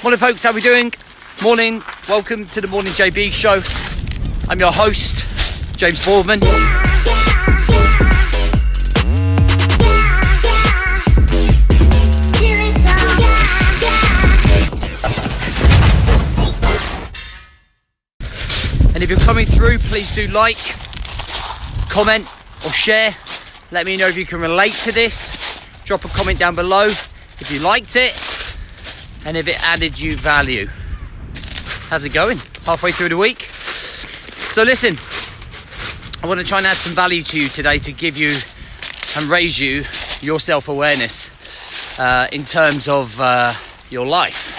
Morning folks, how we doing? Morning, welcome to the Morning JB show. I'm your host, James Boardman. And if you're coming through, please do like, comment or share. Let me know if you can relate to this. Drop a comment down below if you liked it and if it added you value. How's it going? Halfway through the week. So listen, I want to try and add some value to you today to give you and raise you your self-awareness in terms of your life.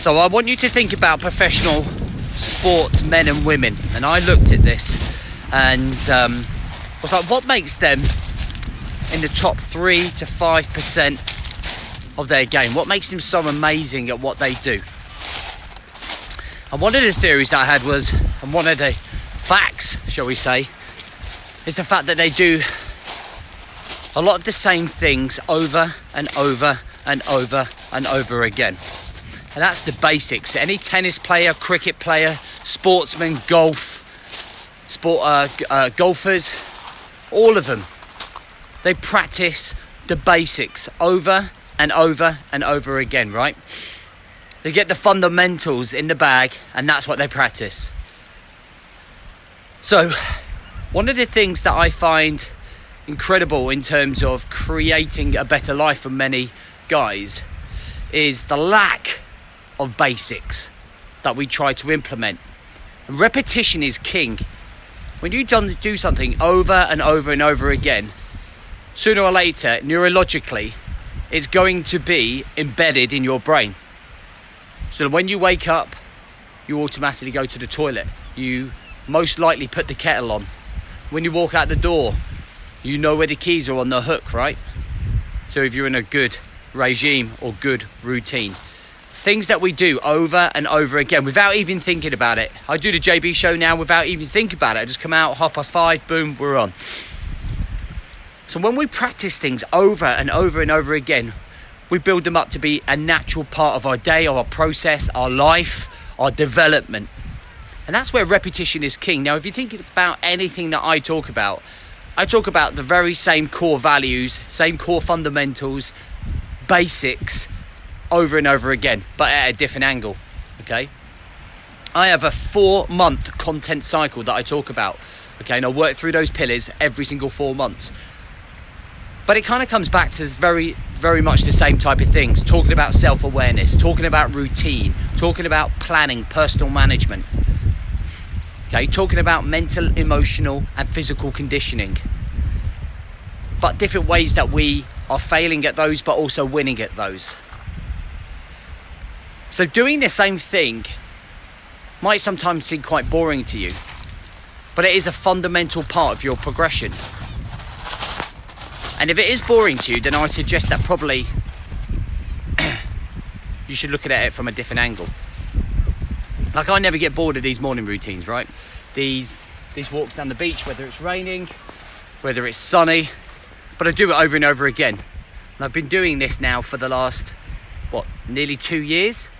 So I want you to think about professional sports men and women, and I looked at this and was like, what makes them in the top 3 to 5% of their game? What makes them so amazing at what they do? And one of the theories that I had was, and one of the facts, shall we say, is the fact that they do a lot of the same things over and over and over and over again. And that's the basics. Any tennis player, cricket player, sportsman, golfers, all of them, they practice the basics over and over and over again, right? They get the fundamentals in the bag and that's what they practice. So one of the things that I find incredible in terms of creating a better life for many guys is the lack of basics that we try to implement. And repetition is king. When you do something over and over and over again, sooner or later, neurologically, it's going to be embedded in your brain. So when you wake up, you automatically go to the toilet. You most likely put the kettle on. When you walk out the door, you know where the keys are on the hook, right? So if you're in a good regime or good routine. Things that we do over and over again without even thinking about it. I do the JB show now without even thinking about it. I just come out, 5:30, boom, we're on. So when we practice things over and over and over again, we build them up to be a natural part of our day, our process, our life, our development. And that's where repetition is king. Now, if you think about anything that I talk about the very same core values, same core fundamentals, basics, over and over again, but at a different angle, okay? I have a 4-month content cycle that I talk about, okay? And I work through those pillars every single 4 months. But it kind of comes back to very, very much the same type of things. Talking about self-awareness, talking about routine, talking about planning, personal management. Okay, talking about mental, emotional, and physical conditioning. But different ways that we are failing at those, but also winning at those. So doing the same thing might sometimes seem quite boring to you, but it is a fundamental part of your progression. And if it is boring to you, then I suggest that probably you should look at it from a different angle. Like, I never get bored of these morning routines, right? These walks down the beach, whether it's raining, whether it's sunny, but I do it over and over again. And I've been doing this now for the last, nearly 2 years?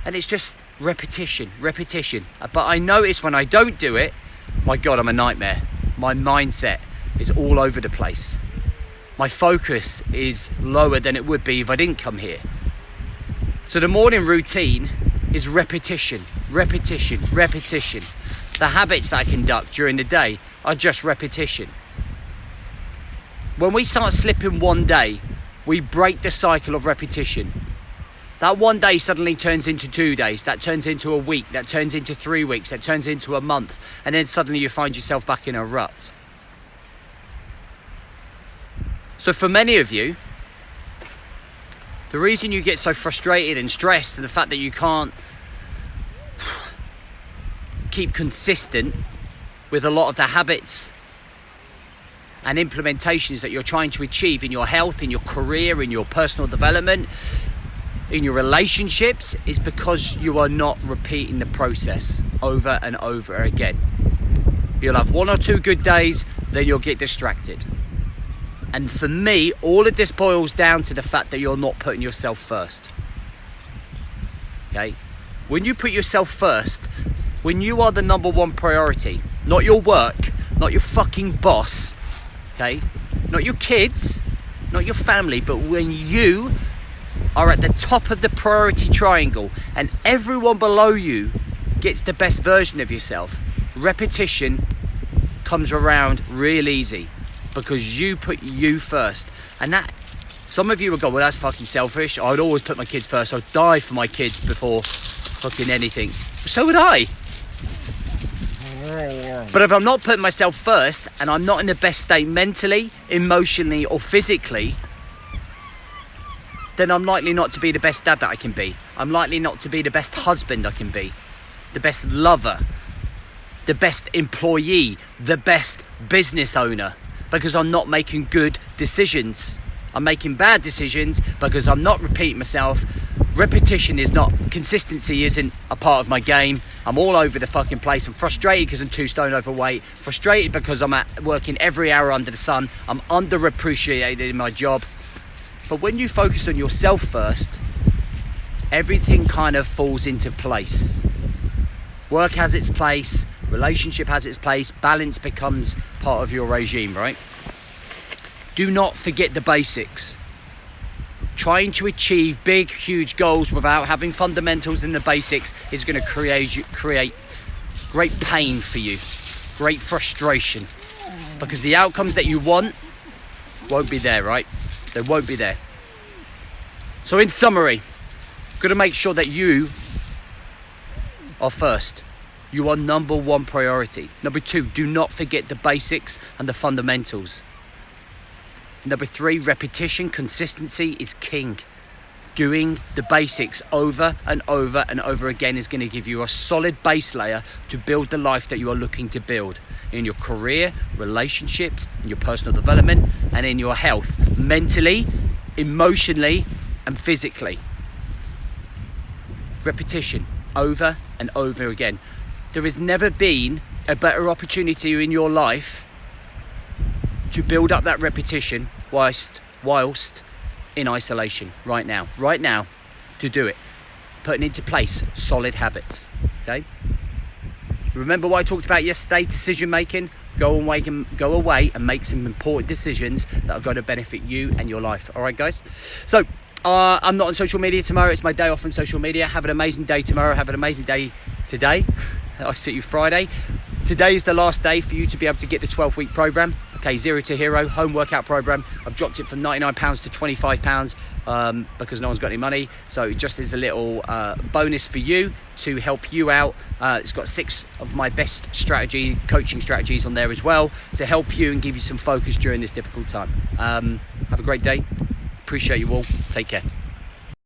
And it's just repetition. But I notice when I don't do it, my God, I'm a nightmare. My mindset is all over the place. My focus is lower than it would be if I didn't come here. So the morning routine is repetition. The habits that I conduct during the day are just repetition. When we start slipping one day, we break the cycle of repetition. That one day suddenly turns into 2 days, that turns into a week, that turns into 3 weeks, that turns into a month, and then suddenly you find yourself back in a rut. So for many of you, the reason you get so frustrated and stressed and the fact that you can't keep consistent with a lot of the habits and implementations that you're trying to achieve in your health, in your career, in your personal development, in your relationships, is because you are not repeating the process over and over again. You'll have 1 or 2 good days, then you'll get distracted. And for me, all of this boils down to the fact that you're not putting yourself first. okay? When you put yourself first, when you are the number one priority, not your work, not your fucking boss, okay? Not your kids, not your family, but when you are at the top of the priority triangle and everyone below you gets the best version of yourself, repetition comes around real easy because you put you first. And that, some of you will go, well, that's fucking selfish. I'd always put my kids first. I'd die for my kids before fucking anything. So would I. But if I'm not putting myself first and I'm not in the best state mentally, emotionally or physically, then I'm likely not to be the best dad that I can be. I'm likely not to be the best husband I can be, the best lover, the best employee, the best business owner, because I'm not making good decisions. I'm making bad decisions because I'm not repeating myself. Repetition is not, consistency isn't a part of my game. I'm all over the fucking place. I'm frustrated because I'm 2 stone overweight. Frustrated because I'm working every hour under the sun. I'm underappreciated in my job. But when you focus on yourself first, everything kind of falls into place. Work has its place, relationship has its place, balance becomes part of your regime, right? Do not forget the basics. Trying to achieve big, huge goals without having fundamentals in the basics is going to create great pain for you, great frustration, because the outcomes that you want won't be there, right? They won't be there. So in summary, you've got to make sure that you are first. You are number one priority. Number 2, do not forget the basics and the fundamentals. Number 3, repetition, consistency is king. Doing the basics over and over and over again is going to give you a solid base layer to build the life that you are looking to build in your career, relationships, in your personal development, and in your health, mentally, emotionally, and physically. Repetition, over and over again. There has never been a better opportunity in your life to build up that repetition whilst in isolation right now to do it, putting into place solid habits. Okay, remember what I talked about yesterday? Decision making. Go away and make some important decisions that are going to benefit you and your life. All right, guys. So I'm not on social media tomorrow. It's my day off from social media. Have an amazing day tomorrow. Have an amazing day today. I'll see you Friday. Today is the last day for you to be able to get the 12-week program. Okay, Zero to Hero home workout program. I've dropped it from £99 to £25 because no one's got any money. So just as a little bonus for you to help you out. It's got 6 of my best coaching strategies on there as well to help you and give you some focus during this difficult time. Have a great day. Appreciate you all. Take care.